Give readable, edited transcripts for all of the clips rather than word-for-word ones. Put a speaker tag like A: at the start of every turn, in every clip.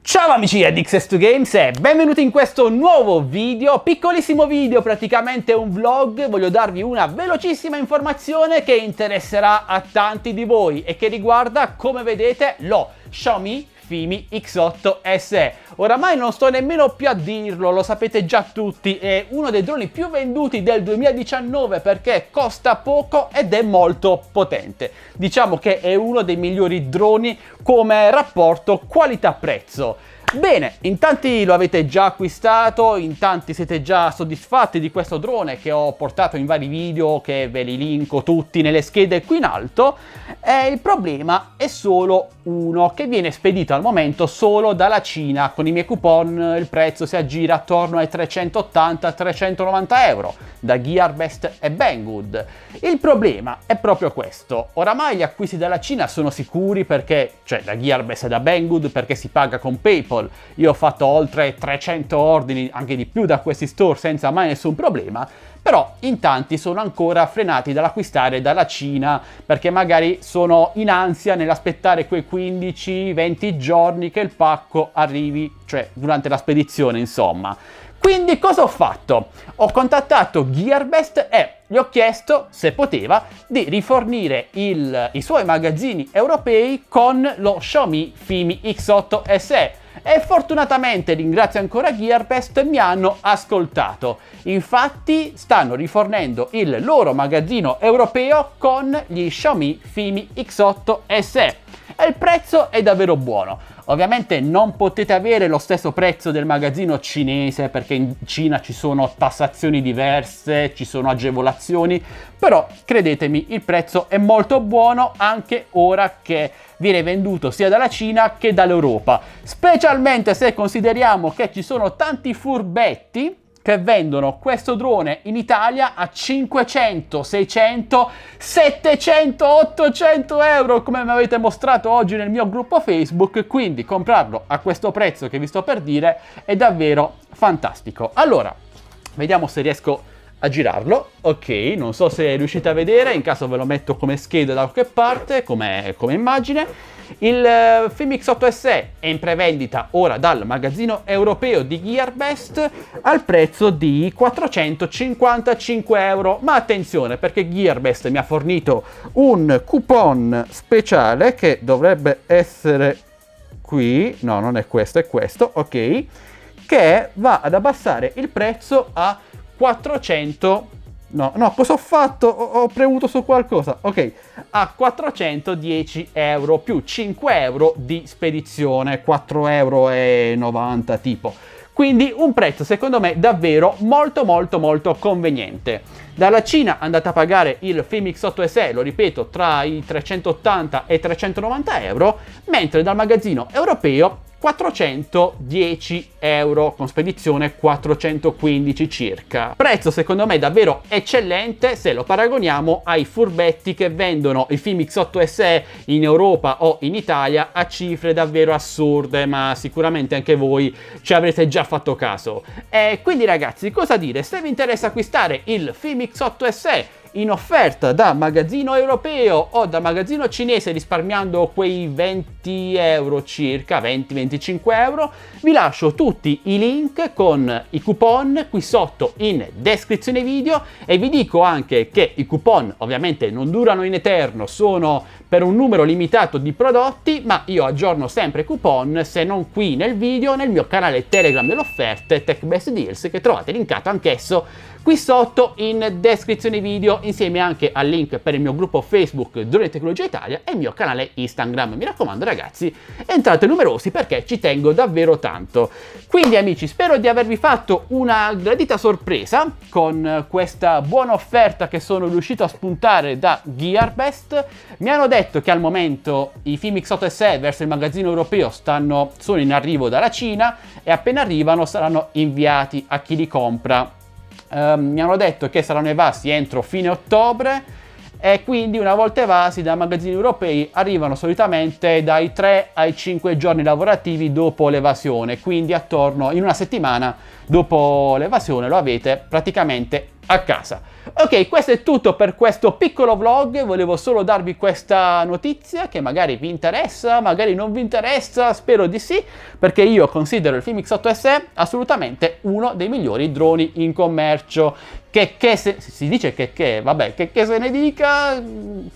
A: Ciao amici di Addicts2Games e benvenuti in questo nuovo video, piccolissimo video, praticamente un vlog. Voglio darvi una velocissima informazione che interesserà a tanti di voi e che riguarda, come vedete, lo Xiaomi Fimi X8 SE. Oramai non sto nemmeno più a dirlo, lo sapete già tutti, è uno dei droni più venduti del 2019 perché costa poco ed è molto potente. Diciamo che è uno dei migliori droni come rapporto qualità-prezzo. Bene, in tanti lo avete già acquistato, in tanti siete già soddisfatti di questo drone che ho portato in vari video che ve li linko tutti nelle schede qui in alto. E il problema è solo uno, che viene spedito al momento solo dalla Cina. Con i miei coupon il prezzo si aggira attorno ai 380-390 euro da Gearbest e Banggood. Il problema è proprio questo: oramai gli acquisti dalla Cina sono sicuri perché, cioè da Gearbest e da Banggood, perché si paga con PayPal. Io ho fatto oltre 300 ordini, anche di più, da questi store senza mai nessun problema. Però in tanti sono ancora frenati dall'acquistare dalla Cina perché magari sono in ansia nell'aspettare quei 15-20 giorni che il pacco arrivi, cioè durante la spedizione, insomma. Quindi cosa ho fatto? Ho contattato Gearbest e gli ho chiesto se poteva di rifornire i suoi magazzini europei con lo Xiaomi Fimi X8 SE. E fortunatamente, ringrazio ancora Gearbest, mi hanno ascoltato. Infatti stanno rifornendo il loro magazzino europeo con gli Xiaomi Fimi X8 SE e il prezzo è davvero buono. Ovviamente non potete avere lo stesso prezzo del magazzino cinese perché in Cina ci sono tassazioni diverse, ci sono agevolazioni, però credetemi, il prezzo è molto buono anche ora che viene venduto sia dalla Cina che dall'Europa, specialmente se consideriamo che ci sono tanti furbetti che vendono questo drone in Italia a 500, 600, 700, 800 euro, come mi avete mostrato oggi nel mio gruppo Facebook. Quindi comprarlo a questo prezzo che vi sto per dire è davvero fantastico. Allora, vediamo se riesco a girarlo. Ok, non so se riuscite a vedere, in caso ve lo metto come scheda da qualche parte, come immagine. Il Fimi X8 SE è in prevendita ora dal magazzino europeo di Gearbest al prezzo di 455 euro. Ma attenzione, perché Gearbest mi ha fornito un coupon speciale che dovrebbe essere qui, no, non è questo, è questo, ok, che va ad abbassare il prezzo a 400. No, cosa ho fatto? Ho premuto su qualcosa. Ok, a 410 euro più 5 euro di spedizione, 4,90 euro tipo. Quindi un prezzo secondo me davvero molto conveniente. Dalla Cina andate a pagare il Fimi X8 SE, lo ripeto, tra i 380 e 390 euro, mentre dal magazzino europeo 410 euro con spedizione 415 circa. Prezzo secondo me davvero eccellente se lo paragoniamo ai furbetti che vendono il Fimi X8 SE in Europa o in Italia a cifre davvero assurde, ma sicuramente anche voi ci avrete già fatto caso. E quindi ragazzi, cosa dire? Se vi interessa acquistare il Fimi X8 SE in offerta da magazzino europeo o da magazzino cinese risparmiando quei 20 euro circa, 20-25 euro, vi lascio tutti i link con i coupon qui sotto in descrizione video e vi dico anche che i coupon ovviamente non durano in eterno, sono per un numero limitato di prodotti, ma io aggiorno sempre i coupon, se non qui nel video, nel mio canale Telegram delle offerte Tech Best Deals, che trovate linkato anch'esso qui sotto in descrizione video, insieme anche al link per il mio gruppo Facebook Droni Tecnologia Italia e il mio canale Instagram. Mi raccomando ragazzi, entrate numerosi perché ci tengo davvero tanto. Quindi amici, spero di avervi fatto una gradita sorpresa con questa buona offerta che sono riuscito a spuntare da Gearbest. Mi hanno detto che al momento i Fimi X8 SE verso il magazzino europeo sono in arrivo dalla Cina e appena arrivano saranno inviati a chi li compra. Mi hanno detto che saranno evasi entro fine ottobre e quindi una volta evasi dai magazzini europei arrivano solitamente dai 3 ai 5 giorni lavorativi dopo l'evasione, quindi attorno in una settimana dopo l'evasione lo avete praticamente a casa. Ok, questo è tutto per questo piccolo vlog, volevo solo darvi questa notizia che magari vi interessa, magari non vi interessa, spero di sì, perché io considero il Filmix 8 SE assolutamente uno dei migliori droni in commercio. Si dice vabbè, che se ne dica,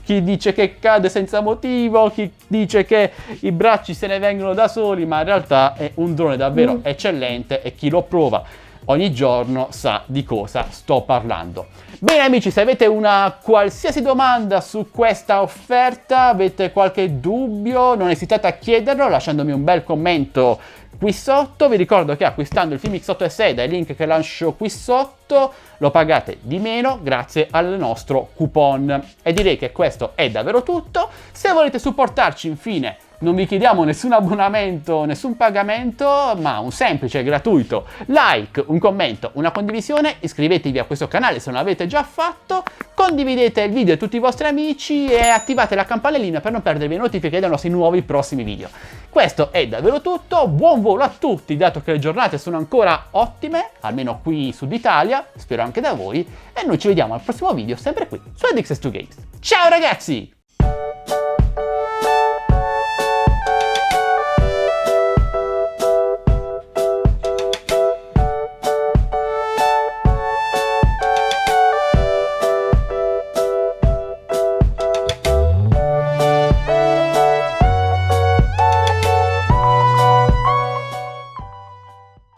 A: chi dice che cade senza motivo, chi dice che i bracci se ne vengono da soli, ma in realtà è un drone davvero eccellente e chi lo prova ogni giorno sa di cosa sto parlando. Bene amici, se avete una qualsiasi domanda su questa offerta, avete qualche dubbio, non esitate a chiederlo lasciandomi un bel commento qui sotto. Vi ricordo che acquistando il Filmix 8 SE dai link che lascio qui sotto lo pagate di meno grazie al nostro coupon. E direi che questo è davvero tutto. Se volete supportarci infine, non vi chiediamo nessun abbonamento, nessun pagamento, ma un semplice, gratuito like, un commento, una condivisione, iscrivetevi a questo canale se non l'avete già fatto, condividete il video a tutti i vostri amici e attivate la campanellina per non perdervi le notifiche dei nostri nuovi prossimi video. Questo è davvero tutto, buon volo a tutti, dato che le giornate sono ancora ottime, almeno qui in Sud Italia, spero anche da voi, e noi ci vediamo al prossimo video, sempre qui su EdXS2Games. Ciao ragazzi!